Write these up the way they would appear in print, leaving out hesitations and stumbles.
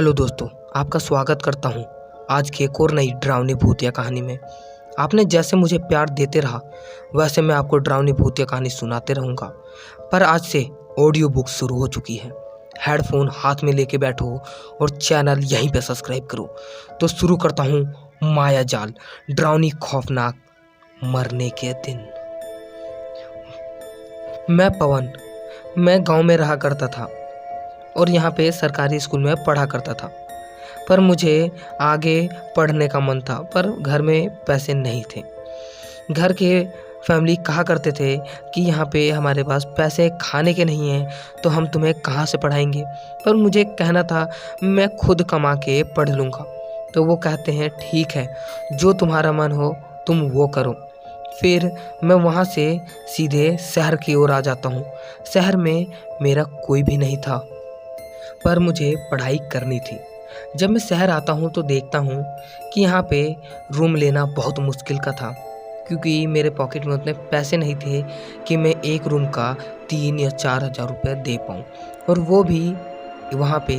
Hello दोस्तों, आपका स्वागत करता हूं आज की एक और नई डरावनी भूतिया कहानी में। आपने जैसे मुझे प्यार देते रहा वैसे मैं आपको डरावनी भूतिया कहानी सुनाते रहूंगा। पर आज से ऑडियो बुक शुरू हो चुकी है। हेडफोन हाथ में लेके बैठो और चैनल यहीं पे सब्सक्राइब करो। तो शुरू करता हूँ माया जाल, डरावनी खौफनाक मरने के दिन। मैं पवन, मैं गांव में रहा करता था और यहाँ पे सरकारी स्कूल में पढ़ा करता था। पर मुझे आगे पढ़ने का मन था, पर घर में पैसे नहीं थे। घर के फैमिली कहा करते थे कि यहाँ पे हमारे पास पैसे खाने के नहीं हैं, तो हम तुम्हें कहाँ से पढ़ाएंगे। पर मुझे कहना था मैं खुद कमा के पढ़ लूँगा। तो वो कहते हैं ठीक है, जो तुम्हारा मन हो तुम वो करो। फिर मैं वहाँ से सीधे शहर की ओर आ जाता हूँ। शहर में मेरा कोई भी नहीं था, पर मुझे पढ़ाई करनी थी। जब मैं शहर आता हूँ तो देखता हूँ कि यहाँ पे रूम लेना बहुत मुश्किल का था, क्योंकि मेरे पॉकेट में उतने पैसे नहीं थे कि मैं एक रूम का 3 या 4 हज़ार रुपये दे पाऊँ, और वो भी वहाँ पे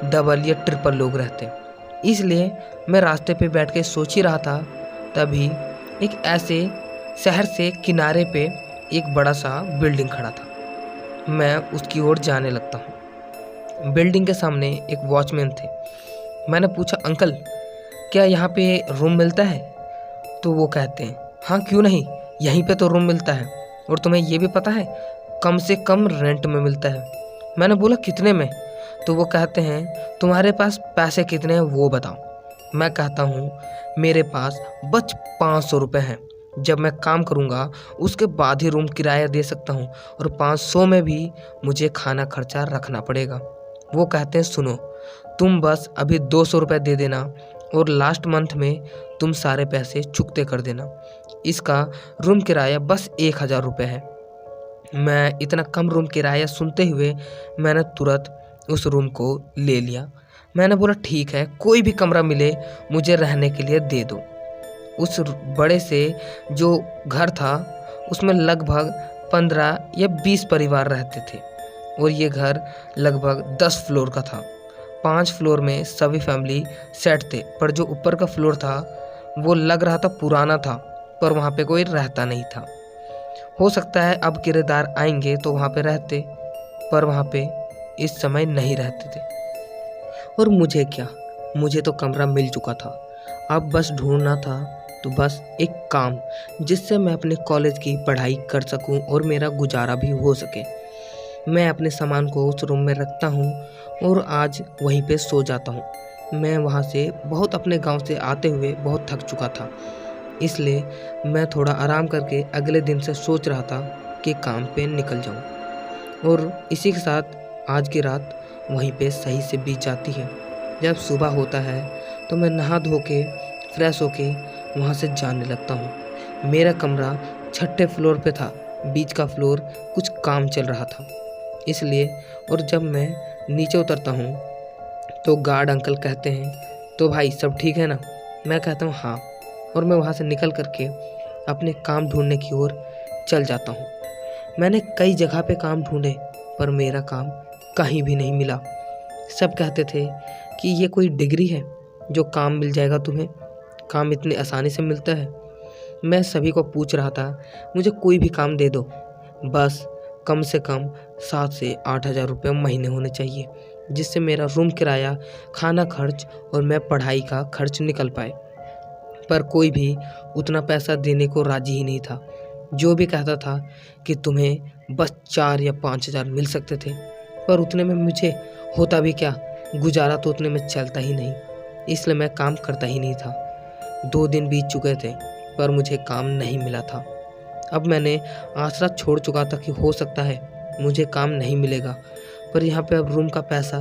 डबल या ट्रिपल लोग रहते। इसलिए मैं रास्ते पे बैठ के सोच ही रहा था, तभी एक ऐसे शहर से किनारे पे एक बड़ा सा बिल्डिंग खड़ा था। मैं उसकी ओर जाने लगता हूँ। बिल्डिंग के सामने एक वॉचमैन थे। मैंने पूछा, अंकल क्या यहाँ पे रूम मिलता है? तो वो कहते हैं हाँ क्यों नहीं, यहीं पे तो रूम मिलता है, और तुम्हें ये भी पता है कम से कम रेंट में मिलता है। मैंने बोला कितने में? तो वो कहते हैं तुम्हारे पास पैसे कितने हैं वो बताओ। मैं कहता हूँ मेरे पास बस 500 रुपये हैं। जब मैं काम करूँगा उसके बाद ही रूम किराया दे सकता हूँ, और 500 में भी मुझे खाना खर्चा रखना पड़ेगा। वो कहते हैं सुनो, तुम बस अभी 200 रुपये दे देना और लास्ट मंथ में तुम सारे पैसे चुकते कर देना। इसका रूम किराया बस 1000 रुपये है। मैं इतना कम रूम किराया सुनते हुए मैंने तुरंत उस रूम को ले लिया। मैंने बोला ठीक है, कोई भी कमरा मिले मुझे रहने के लिए दे दो। उस बड़े से जो घर था उसमें लगभग 15 या 20 परिवार रहते थे, और ये घर लगभग 10 फ्लोर का था। 5 फ्लोर में सभी फैमिली सेट थे, पर जो ऊपर का फ्लोर था वो लग रहा था पुराना था, पर वहाँ पे कोई रहता नहीं था। हो सकता है अब किराएदार आएंगे तो वहाँ पे रहते, पर वहाँ पे इस समय नहीं रहते थे। और मुझे क्या, मुझे तो कमरा मिल चुका था। अब बस ढूंढना था तो बस एक काम जिससे मैं अपने कॉलेज की पढ़ाई कर सकूं और मेरा गुजारा भी हो सके। मैं अपने सामान को उस रूम में रखता हूँ और आज वहीं पे सो जाता हूँ। मैं वहाँ से बहुत अपने गांव से आते हुए बहुत थक चुका था, इसलिए मैं थोड़ा आराम करके अगले दिन से सोच रहा था कि काम पे निकल जाऊँ। और इसी के साथ आज की रात वहीं पे सही से बीत जाती है। जब सुबह होता है तो मैं नहा धो के फ्रेश होके वहाँ से जाने लगता हूँ। मेरा कमरा 6ठे फ्लोर पे था, बीच का फ्लोर कुछ काम चल रहा था इसलिए। और जब मैं नीचे उतरता हूँ तो गार्ड अंकल कहते हैं तो भाई सब ठीक है ना? मैं कहता हूँ हाँ, और मैं वहाँ से निकल करके अपने काम ढूंढने की ओर चल जाता हूँ। मैंने कई जगह पे काम ढूंढे, पर मेरा काम कहीं भी नहीं मिला। सब कहते थे कि ये कोई डिग्री है जो काम मिल जाएगा तुम्हें, काम इतनी आसानी से मिलता है। मैं सभी को पूछ रहा था मुझे कोई भी काम दे दो, बस कम से कम 7 से 8 हज़ार रुपये महीने होने चाहिए, जिससे मेरा रूम किराया, खाना खर्च और मैं पढ़ाई का खर्च निकल पाए। पर कोई भी उतना पैसा देने को राजी ही नहीं था। जो भी कहता था कि तुम्हें बस 4 या 5 हज़ार मिल सकते थे, पर उतने में मुझे होता भी क्या, गुजारा तो उतने में चलता ही नहीं, इसलिए मैं काम करता ही नहीं था। 2 दिन बीत चुके थे पर मुझे काम नहीं मिला था। अब मैंने आसरा छोड़ चुका था कि हो सकता है मुझे काम नहीं मिलेगा, पर यहाँ पे अब रूम का पैसा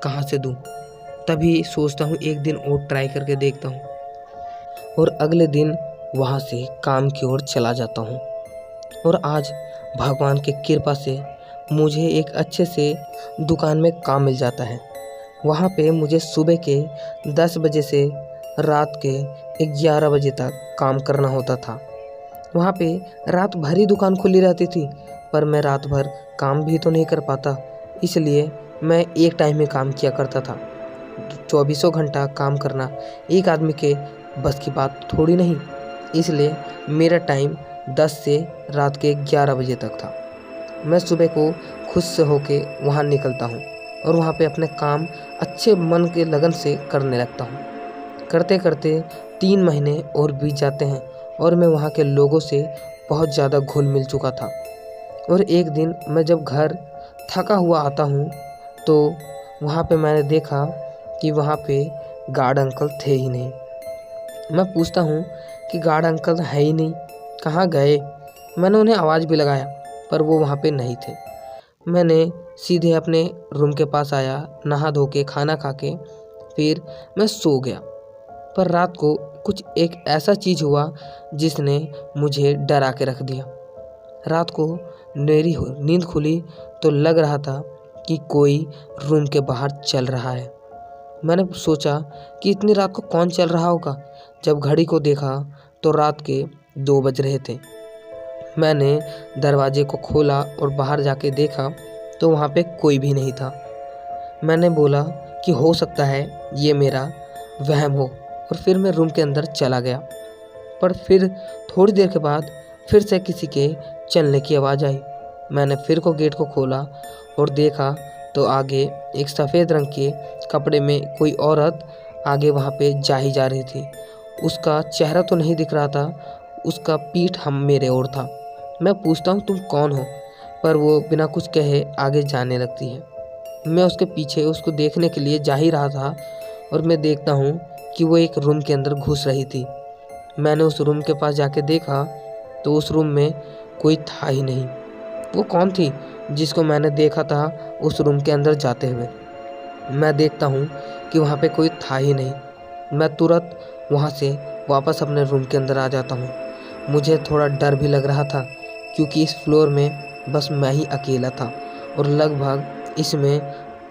कहाँ से दूँ। तभी सोचता हूँ एक दिन और ट्राई करके देखता हूँ, और अगले दिन वहाँ से काम की ओर चला जाता हूँ। और आज भगवान की कृपा से मुझे एक अच्छे से दुकान में काम मिल जाता है। वहाँ पे मुझे सुबह के 10 बजे से रात के 11 बजे तक काम करना होता था। वहाँ पे रात भर ही दुकान खुली रहती थी, पर मैं रात भर काम भी तो नहीं कर पाता, इसलिए मैं एक टाइम में काम किया करता था। चौबीसों घंटा काम करना एक आदमी के बस की बात थोड़ी नहीं। इसलिए मेरा टाइम 10 से रात के 11 बजे तक था। मैं सुबह को खुद से होके वहाँ निकलता हूँ और वहाँ पे अपने काम अच्छे मन के लगन से करने लगता हूँ। करते करते 3 महीने और बीत जाते हैं और मैं वहाँ के लोगों से बहुत ज़्यादा घुल मिल चुका था। और एक दिन मैं जब घर थका हुआ आता हूँ तो वहाँ पे मैंने देखा कि वहाँ पे गार्ड अंकल थे ही नहीं। मैं पूछता हूँ कि गार्ड अंकल है ही नहीं, कहाँ गए? मैंने उन्हें आवाज़ भी लगाया पर वो वहाँ पे नहीं थे। मैंने सीधे अपने रूम के पास आया, नहा धो के खाना खा के फिर मैं सो गया। पर रात को कुछ एक ऐसा चीज़ हुआ जिसने मुझे डरा के रख दिया। रात को मेरी नींद खुली तो लग रहा था कि कोई रूम के बाहर चल रहा है। मैंने सोचा कि इतनी रात को कौन चल रहा होगा। जब घड़ी को देखा तो रात के 2 बज रहे थे। मैंने दरवाजे को खोला और बाहर जाके देखा तो वहाँ पे कोई भी नहीं था। मैंने बोला कि हो सकता है ये मेरा वहम हो और फिर मैं रूम के अंदर चला गया। पर फिर थोड़ी देर के बाद फिर से किसी के चलने की आवाज़ आई। मैंने फिर को गेट को खोला और देखा तो आगे एक सफ़ेद रंग के कपड़े में कोई औरत आगे वहाँ पे जा ही जा रही थी। उसका चेहरा तो नहीं दिख रहा था, उसका पीठ हम मेरे ओर था। मैं पूछता हूँ तुम कौन हो, पर वो बिना कुछ कहे आगे जाने लगती है। मैं उसके पीछे उसको देखने के लिए जा ही रहा था और मैं देखता हूँ कि वो एक रूम के अंदर घुस रही थी। मैंने उस रूम के पास जाके देखा तो उस रूम में कोई था ही नहीं। वो कौन थी जिसको मैंने देखा था उस रूम के अंदर जाते हुए? मैं देखता हूँ कि वहाँ पे कोई था ही नहीं। मैं तुरंत वहाँ से वापस अपने रूम के अंदर आ जाता हूँ। मुझे थोड़ा डर भी लग रहा था क्योंकि इस फ्लोर में बस मैं ही अकेला था और लगभग इसमें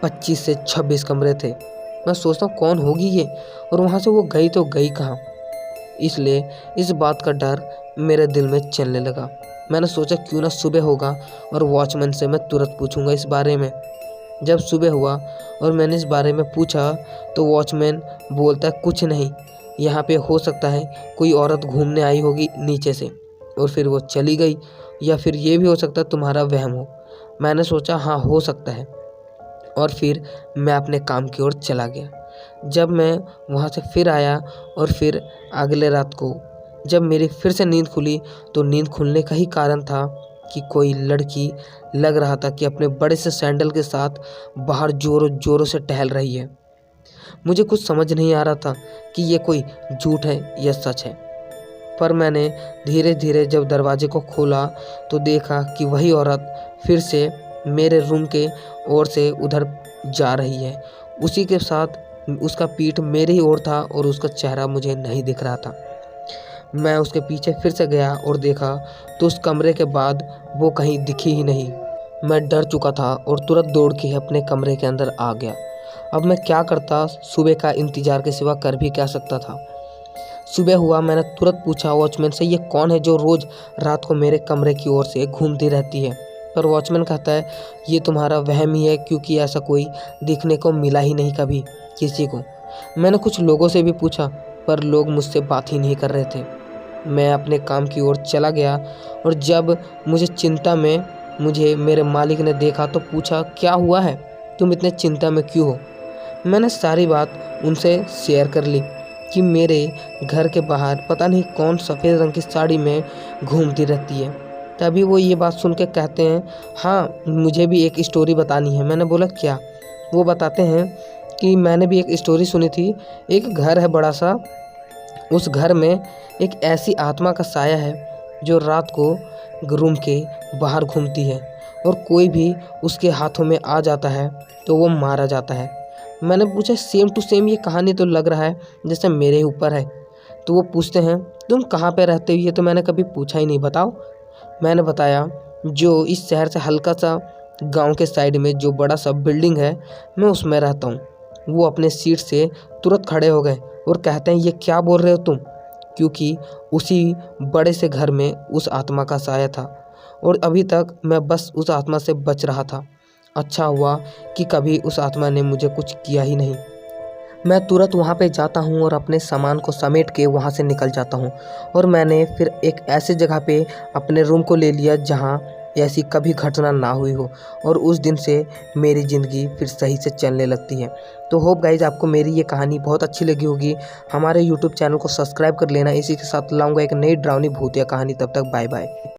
25 से 26 कमरे थे। मैं सोचता हूँ कौन होगी ये और वहाँ से वो गई तो गई कहाँ। इसलिए इस बात का डर मेरे दिल में चलने लगा। मैंने सोचा क्यों ना सुबह होगा और वॉचमैन से मैं तुरंत पूछूंगा इस बारे में। जब सुबह हुआ और मैंने इस बारे में पूछा तो वॉचमैन बोलता है कुछ नहीं, यहाँ पे हो सकता है कोई औरत घूमने आई होगी नीचे से और फिर वो चली गई, या फिर ये भी हो सकता है तुम्हारा वहम हो। मैंने सोचा हाँ हो सकता है और फिर मैं अपने काम की ओर चला गया। जब मैं वहाँ से फिर आया और फिर अगले रात को जब मेरी फिर से नींद खुली तो नींद खुलने का ही कारण था कि कोई लड़की लग रहा था कि अपने बड़े से सैंडल के साथ बाहर ज़ोरों ज़ोरों से टहल रही है। मुझे कुछ समझ नहीं आ रहा था कि ये कोई झूठ है या सच है। पर मैंने धीरे धीरे जब दरवाजे को खोला तो देखा कि वही औरत फिर से मेरे रूम के ओर से उधर जा रही है। उसी के साथ उसका पीठ मेरे ही ओर था और उसका चेहरा मुझे नहीं दिख रहा था। मैं उसके पीछे फिर से गया और देखा तो उस कमरे के बाद वो कहीं दिखी ही नहीं। मैं डर चुका था और तुरंत दौड़ के अपने कमरे के अंदर आ गया। अब मैं क्या करता, सुबह का इंतज़ार के सिवा कर भी क्या सकता था। सुबह हुआ, मैंने तुरंत पूछा वॉचमैन से ये कौन है जो रोज़ रात को मेरे कमरे की ओर से घूमती रहती है। पर वॉचमैन कहता है ये तुम्हारा वहम ही है क्योंकि ऐसा कोई दिखने को मिला ही नहीं कभी किसी को। मैंने कुछ लोगों से भी पूछा पर लोग मुझसे बात ही नहीं कर रहे थे। मैं अपने काम की ओर चला गया और जब मुझे मेरे मालिक ने देखा तो पूछा क्या हुआ है, तुम इतने चिंता में क्यों हो। मैंने सारी बात उनसे शेयर कर ली कि मेरे घर के बाहर पता नहीं कौन सफ़ेद रंग की साड़ी में घूमती रहती है। तभी वो ये बात सुन के कहते हैं हाँ मुझे भी एक स्टोरी बतानी है। मैंने बोला क्या? वो बताते हैं कि मैंने भी एक स्टोरी सुनी थी। एक घर है बड़ा सा, उस घर में एक ऐसी आत्मा का साया है जो रात को रूम के बाहर घूमती है और कोई भी उसके हाथों में आ जाता है तो वो मारा जाता है। मैंने पूछा सेम टू सेम ये कहानी तो लग रहा है जैसे मेरे ऊपर है। तो वो पूछते हैं तुम कहाँ पे रहते हो? ये तो मैंने कभी पूछा ही नहीं, बताओ। मैंने बताया जो इस शहर से हल्का सा गांव के साइड में जो बड़ा सा बिल्डिंग है मैं उसमें रहता हूँ। वो अपने सीट से तुरंत खड़े हो गए और कहते हैं ये क्या बोल रहे हो तुम? क्योंकि उसी बड़े से घर में उस आत्मा का साया था और अभी तक मैं बस उस आत्मा से बच रहा था। अच्छा हुआ कि कभी उस आत्मा ने मुझे कुछ किया ही नहीं। मैं तुरंत वहाँ पे जाता हूँ और अपने सामान को समेट के वहाँ से निकल जाता हूँ। और मैंने फिर एक ऐसे जगह पे अपने रूम को ले लिया जहाँ ऐसी कभी घटना ना हुई हो, और उस दिन से मेरी ज़िंदगी फिर सही से चलने लगती है। तो होप गाइज़ आपको मेरी ये कहानी बहुत अच्छी लगी होगी। हमारे यूट्यूब चैनल को सब्सक्राइब कर लेना। इसी के साथ लाऊंगा एक नई डरावनी भूतिया कहानी। तब तक बाय बाय।